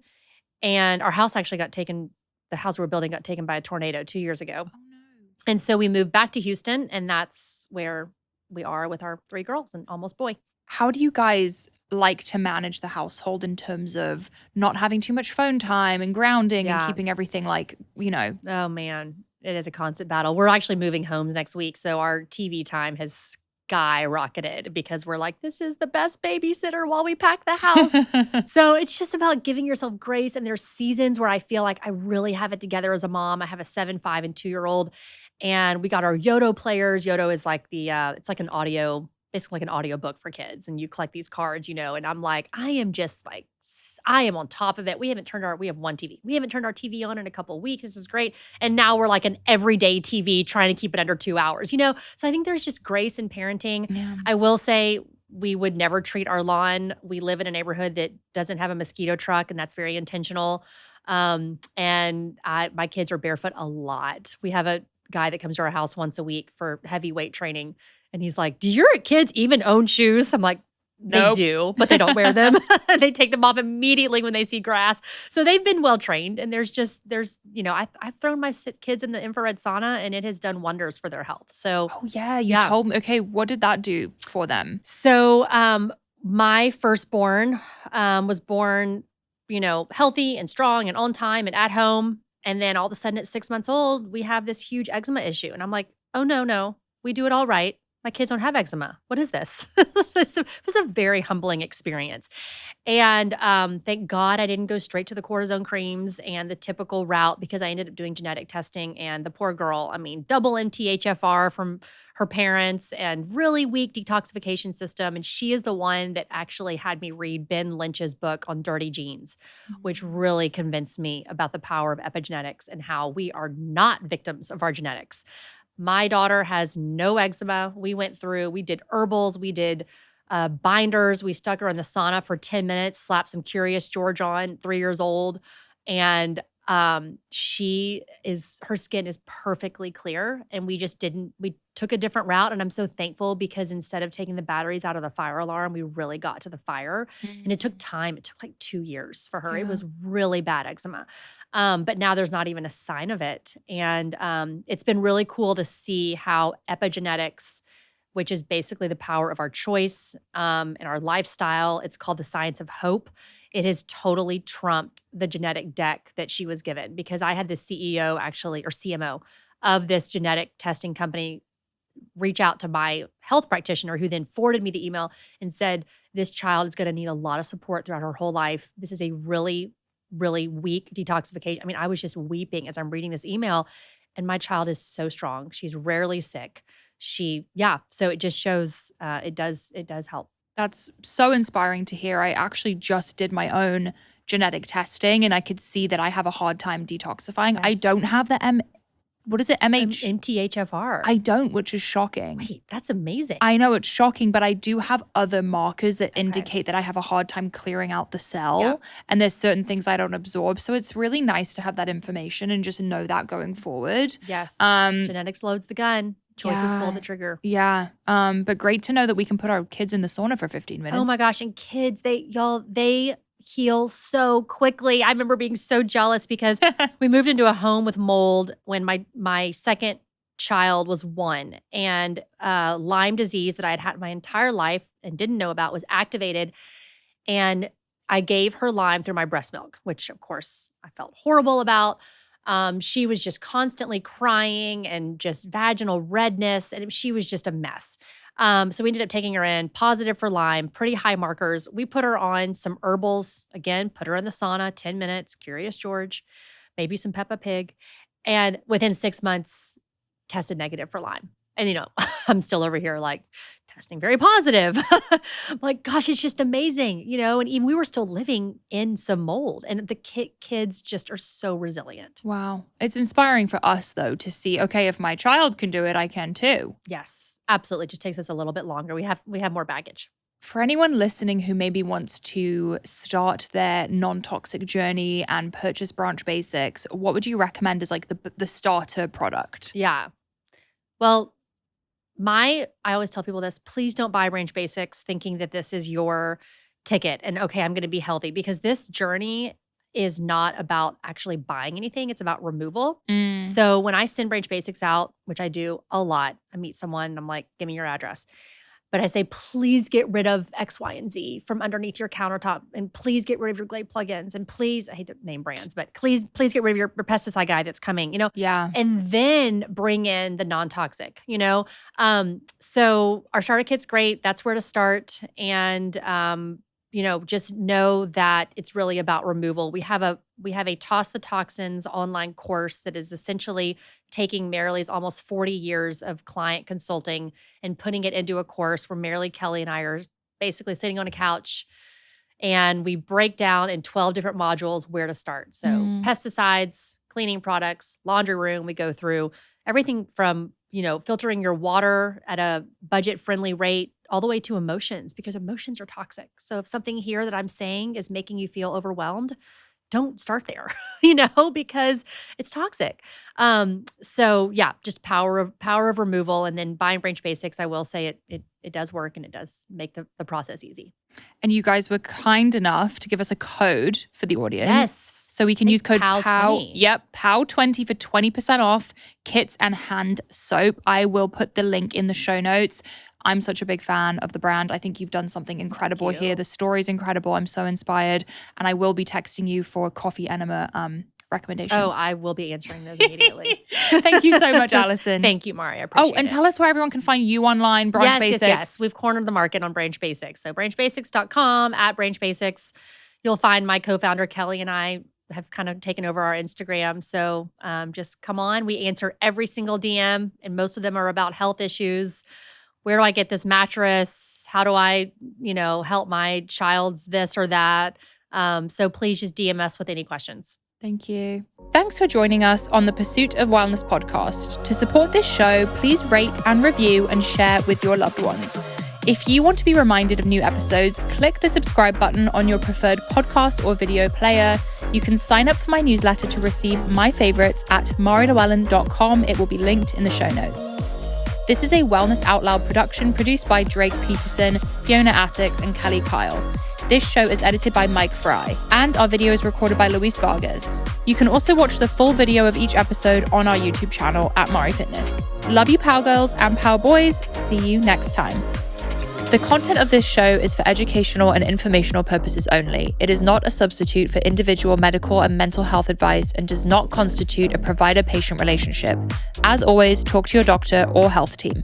Speaker 1: and our house actually the house we were building got taken by a tornado 2 years ago.
Speaker 2: Oh no.
Speaker 1: And so we moved back to Houston, and that's where we are with our 3 girls and almost boy.
Speaker 2: How do you guys like to manage the household in terms of not having too much phone time and grounding and keeping everything
Speaker 1: Oh man, it is a constant battle. We're actually moving homes next week, so our TV time has skyrocketed because we're like, this is the best babysitter while we pack the house. So it's just about giving yourself grace. And there's seasons where I feel like I really have it together as a mom. I have a 7, 5, and 2-year-old, and we got our Yodo players. Yodo is like it's like basically like an audio book for kids, and you collect these cards, and I'm like, I am on top of it. We have one TV. We haven't turned our TV on in a couple of weeks. This is great. And now we're like an everyday TV trying to keep it under 2 hours, So I think there's just grace in parenting. Yeah. I will say we would never treat our lawn. We live in a neighborhood that doesn't have a mosquito truck, and that's very intentional. And my kids are barefoot a lot. We have a guy that comes to our house once a week for heavyweight training. And he's like, do your kids even own shoes? I'm like, they do, but they don't wear them. They take them off immediately when they see grass. So they've been well trained. And I've thrown my kids in the infrared sauna, and it has done wonders for their health. So,
Speaker 2: you told me. Okay, what did that do for them?
Speaker 1: So, my firstborn was born, healthy and strong and on time and at home. And then all of a sudden at 6 months old, we have this huge eczema issue. And I'm like, oh, no, we do it all right. My kids don't have eczema. What is this? It was a very humbling experience. And thank God I didn't go straight to the cortisone creams and the typical route, because I ended up doing genetic testing. And the poor girl, double MTHFR from her parents and really weak detoxification system. And she is the one that actually had me read Ben Lynch's book on dirty genes, which really convinced me about the power of epigenetics and how we are not victims of our genetics. My daughter has no eczema. We did herbals, we did binders. We stuck her in the sauna for 10 minutes, slapped some Curious George on, 3 years old. And her skin is perfectly clear. And we took a different route. And I'm so thankful, because instead of taking the batteries out of the fire alarm, we really got to the fire. And it took time. It took like 2 years for her. Yeah. It was really bad eczema. But now there's not even a sign of it. And it's been really cool to see how epigenetics, which is basically the power of our choice and our lifestyle, it's called the science of hope. It has totally trumped the genetic deck that she was given, because I had the CEO or CMO of this genetic testing company reach out to my health practitioner, who then forwarded me the email and said, this child is going to need a lot of support throughout her whole life. This is a really, really weak detoxification. I was just weeping as I'm reading this email, and my child is so strong. She's rarely sick. So it just shows it does help.
Speaker 2: That's so inspiring to hear. I actually just did my own genetic testing, and I could see that I have a hard time detoxifying. Yes. I don't have the what is it?
Speaker 1: MTHFR.
Speaker 2: I don't, which is shocking.
Speaker 1: Wait, that's amazing.
Speaker 2: I know it's shocking, but I do have other markers that indicate that I have a hard time clearing out the cell, and there's certain things I don't absorb. So it's really nice to have that information and just know that going forward.
Speaker 1: Yes. Genetics loads the gun. Choices pull the trigger.
Speaker 2: Yeah. But great to know that we can put our kids in the sauna for 15 minutes.
Speaker 1: Oh my gosh. And kids, they heal so quickly. I remember being so jealous because we moved into a home with mold when my second child was 1, and Lyme disease that I had had my entire life and didn't know about was activated. And I gave her Lyme through my breast milk, which of course I felt horrible about. She was just constantly crying and just vaginal redness, and she was just a mess. So we ended up taking her in, positive for Lyme, pretty high markers. We put her on some herbals, again, put her in the sauna, 10 minutes, Curious George, maybe some Peppa Pig. And within 6 months, tested negative for Lyme. And, I'm still over here like testing very positive. Like, gosh, it's just amazing, and even we were still living in some mold, and the kids just are so resilient.
Speaker 2: Wow. It's inspiring for us though, to see, okay, if my child can do it, I can too.
Speaker 1: Yes, absolutely. It just takes us a little bit longer. We have more baggage.
Speaker 2: For anyone listening who maybe wants to start their non-toxic journey and purchase Branch Basics, what would you recommend as like the starter product?
Speaker 1: Yeah. Well, I always tell people this, please don't buy Branch Basics thinking that this is your ticket and okay, I'm going to be healthy, because this journey is not about actually buying anything. It's about removal. So when I send Branch Basics out, which I do a lot, I meet someone and I'm like, give me your address. But I say, please get rid of X, Y, and Z from underneath your countertop. And please get rid of your Glade plugins. And please, I hate to name brands, but please get rid of your pesticide guy that's coming,
Speaker 2: Yeah.
Speaker 1: And then bring in the non-toxic, So our starter kit's great. That's where to start. And, just know that it's really about removal. We have a Toss the Toxins online course that is essentially taking Marilee's almost 40 years of client consulting and putting it into a course where Marilee, Kelly, and I are basically sitting on a couch and we break down in 12 different modules where to start. So pesticides, cleaning products, laundry room, we go through everything from, filtering your water at a budget-friendly rate all the way to emotions, because emotions are toxic. So if something here that I'm saying is making you feel overwhelmed, don't start there, because it's toxic. So yeah, just power of removal, and then buying Branch Basics. I will say it does work, and it does make the process easy.
Speaker 2: And you guys were kind enough to give us a code for the audience.
Speaker 1: Yes.
Speaker 2: So we can use code
Speaker 1: POW20.
Speaker 2: Yep, POW20 for 20% off kits and hand soap. I will put the link in the show notes. I'm such a big fan of the brand. I think you've done something incredible here. The story's incredible. I'm so inspired. And I will be texting you for coffee enema recommendations.
Speaker 1: Oh, I will be answering those immediately.
Speaker 2: Thank you so much, Allison.
Speaker 1: Thank you, Mari. I appreciate it.
Speaker 2: And tell us where everyone can find you online, Branch Basics.
Speaker 1: Yes. We've cornered the market on Branch Basics. So branchbasics.com, at Branch Basics. You'll find my co-founder, Kelly, and I have kind of taken over our Instagram. So just come on. We answer every single DM, and most of them are about health issues. Where do I get this mattress? How do I, help my child's this or that? So please just DM us with any questions.
Speaker 2: Thank you. Thanks for joining us on the Pursuit of Wellness podcast. To support this show, please rate and review and share with your loved ones. If you want to be reminded of new episodes, click the subscribe button on your preferred podcast or video player. You can sign up for my newsletter to receive my favorites at marilewellen.com. It will be linked in the show notes. This is a Wellness Out Loud production produced by Drake Peterson, Fiona Attucks, and Kelly Kyle. This show is edited by Mike Fry, and our video is recorded by Luis Vargas. You can also watch the full video of each episode on our YouTube channel at Mari Fitness. Love you, Power Girls and Power Boys. See you next time. The content of this show is for educational and informational purposes only. It is not a substitute for individual medical and mental health advice and does not constitute a provider-patient relationship. As always, talk to your doctor or health team.